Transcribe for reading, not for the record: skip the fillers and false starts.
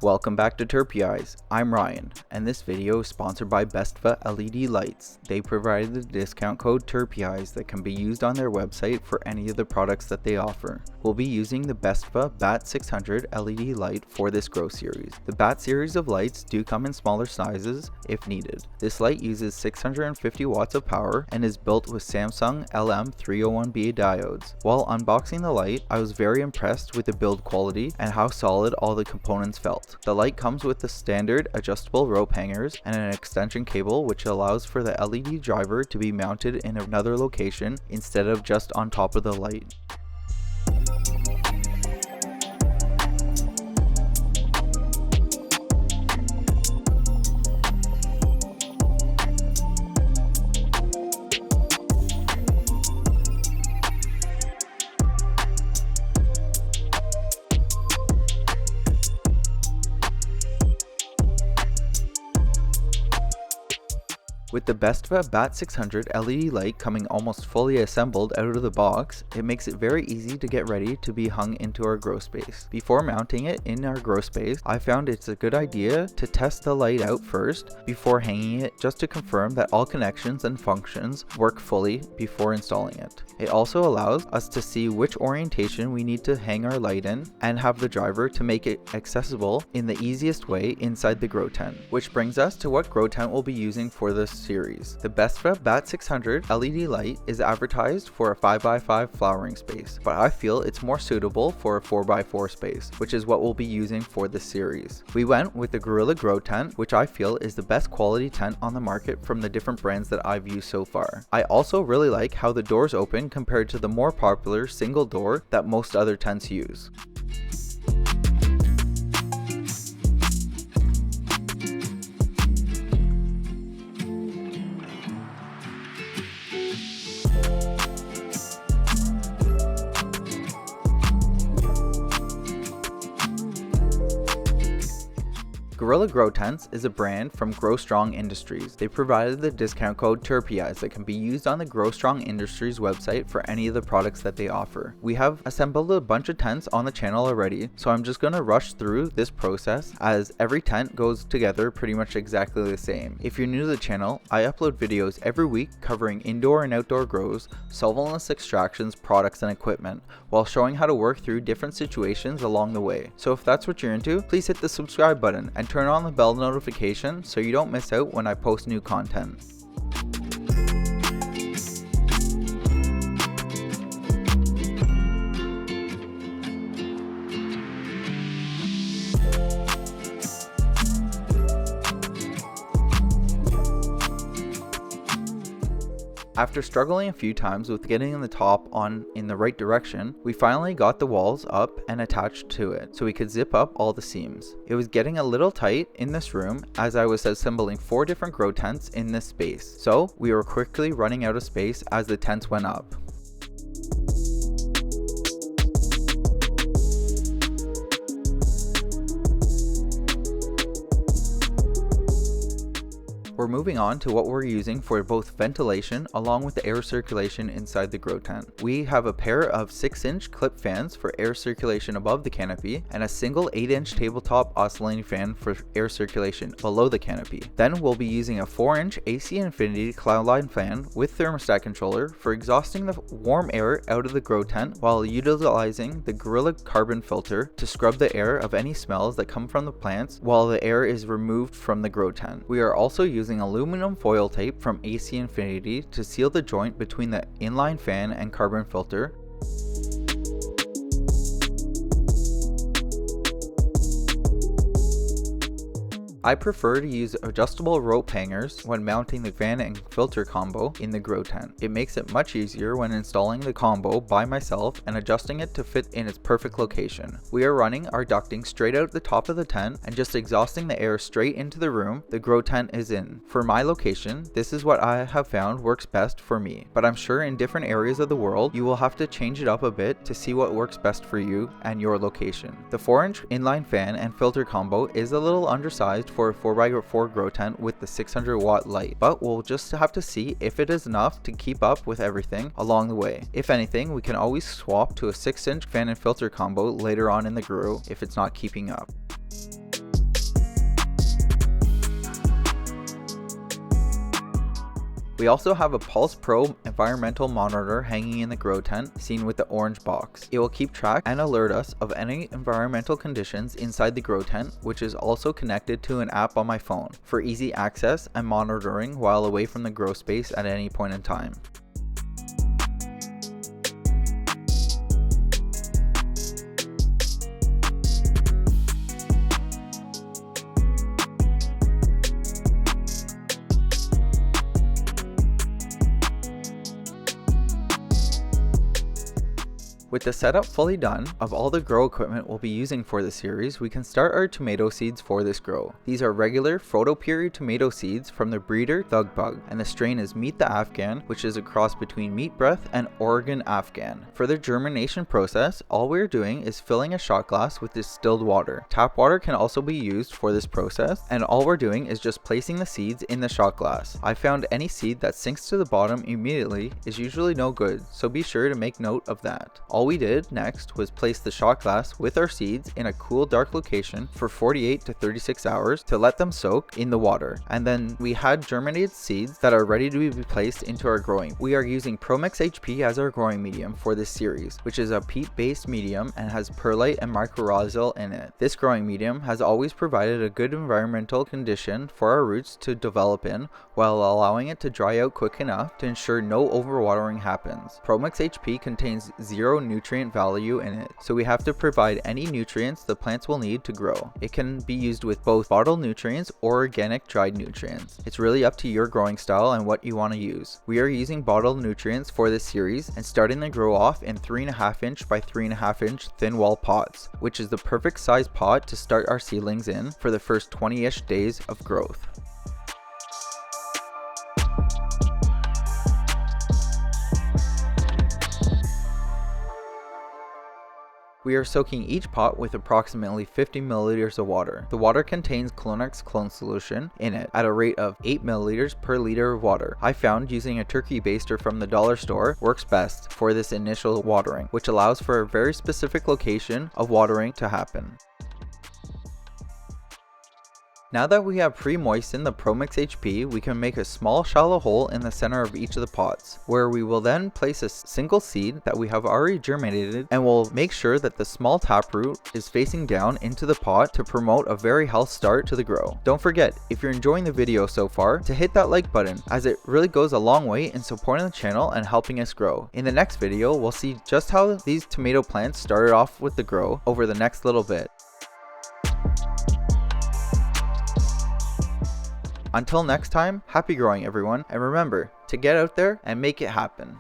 Welcome back to Terpy. I'm Ryan, and this video is sponsored by Bestva LED lights. They provided the discount code Terpy that can be used on their website for any of the products that they offer. We'll be using the Bestva BAT600 LED light for this grow series. The BAT series of lights do come in smaller sizes if needed. This light uses 650 watts of power and is built with Samsung LM301B diodes. While unboxing the light, I was very impressed with the build quality and how solid all the components felt. The light comes with the standard adjustable rope hangers and an extension cable, which allows for the LED driver to be mounted in another location instead of just on top of the light. With the Bestva BAT600 LED light coming almost fully assembled out of the box, it makes it very easy to get ready to be hung into our grow space. Before mounting it in our grow space, I found it's a good idea to test the light out first before hanging it, just to confirm that all connections and functions work fully before installing it. It also allows us to see which orientation we need to hang our light in and have the driver to make it accessible in the easiest way inside the grow tent. Which brings us to what grow tent we'll be using for this series. The Bestva BAT600 LED light is advertised for a 5x5 flowering space, but I feel it's more suitable for a 4x4 space, which is what we'll be using for this series. We went with the Gorilla Grow tent, which I feel is the best quality tent on the market from the different brands that I've used so far. I also really like how the doors open compared to the more popular single door that most other tents use. Gorilla Grow Tents is a brand from Grow Strong Industries. They provided the discount code Terpy that can be used on the Grow Strong Industries website for any of the products that they offer. We have assembled a bunch of tents on the channel already, so I'm just going to rush through this process as every tent goes together pretty much exactly the same. If you're new to the channel, I upload videos every week covering indoor and outdoor grows, solventless extractions, products, and equipment, while showing how to work through different situations along the way. So if that's what you're into, please hit the subscribe button and turn on the bell notification so you don't miss out when I post new content. After struggling a few times with getting the top on in the right direction, we finally got the walls up and attached to it so we could zip up all the seams. It was getting a little tight in this room as I was assembling 4 different grow tents in this space, so we were quickly running out of space as the tents went up. We're moving on to what we're using for both ventilation along with the air circulation inside the grow tent. We have a pair of 6-inch clip fans for air circulation above the canopy and a single 8-inch tabletop oscillating fan for air circulation below the canopy. Then we'll be using a 4-inch AC Infinity cloudline fan with thermostat controller for exhausting the warm air out of the grow tent while utilizing the Gorilla carbon filter to scrub the air of any smells that come from the plants while the air is removed from the grow tent. We are also using aluminum foil tape from AC Infinity to seal the joint between the inline fan and carbon filter. I prefer to use adjustable rope hangers when mounting the fan and filter combo in the grow tent. It makes it much easier when installing the combo by myself and adjusting it to fit in its perfect location. We are running our ducting straight out the top of the tent and just exhausting the air straight into the room the grow tent is in. For my location, this is what I have found works best for me, but I'm sure in different areas of the world you will have to change it up a bit to see what works best for you and your location. The 4-inch inline fan and filter combo is a little undersized for a 4x4 grow tent with the 600 watt light, but we'll just have to see if it is enough to keep up with everything along the way. If anything, we can always swap to a 6-inch fan and filter combo later on in the grow if it's not keeping up. We also have a Pulse Pro environmental monitor hanging in the grow tent, seen with the orange box. It will keep track and alert us of any environmental conditions inside the grow tent, which is also connected to an app on my phone for easy access and monitoring while away from the grow space at any point in time. With the setup fully done of all the grow equipment we'll be using for the series, we can start our tomato seeds for this grow. These are regular photoperiod tomato seeds from the breeder Thug Bug, and the strain is Meet the Afghan, which is a cross between Meat Breath and Oregon Afghan. For the germination process, all we're doing is filling a shot glass with distilled water. Tap water can also be used for this process, and all we're doing is just placing the seeds in the shot glass. I found any seed that sinks to the bottom immediately is usually no good, so be sure to make note of that. All we did next was place the shot glass with our seeds in a cool, dark location for 48 to 36 hours to let them soak in the water, and then we had germinated seeds that are ready to be placed into our growing. We are using Promix HP as our growing medium for this series, which is a peat-based medium and has perlite and mycorrhizal in it. This growing medium has always provided a good environmental condition for our roots to develop in, while allowing it to dry out quick enough to ensure no overwatering happens. Promix HP contains zero nutrient value in it, so we have to provide any nutrients the plants will need to grow. It can be used with both bottled nutrients or organic dried nutrients. It's really up to your growing style and what you want to use. We are using bottled nutrients for this series and starting to grow off in 3.5 inch by 3.5 inch thin wall pots, which is the perfect size pot to start our seedlings in for the first 20-ish days of growth. We are soaking each pot with approximately 50 milliliters of water. The water contains Clonex clone solution in it at a rate of 8 milliliters per liter of water. I found using a turkey baster from the dollar store works best for this initial watering, which allows for a very specific location of watering to happen. Now that we have pre-moistened the Promix HP, we can make a small shallow hole in the center of each of the pots, where we will then place a single seed that we have already germinated, and we'll make sure that the small taproot is facing down into the pot to promote a very healthy start to the grow. Don't forget, if you're enjoying the video so far, to hit that like button, as it really goes a long way in supporting the channel and helping us grow. In the next video, we'll see just how these tomato plants started off with the grow over the next little bit. Until next time, happy growing everyone, and remember to get out there and make it happen.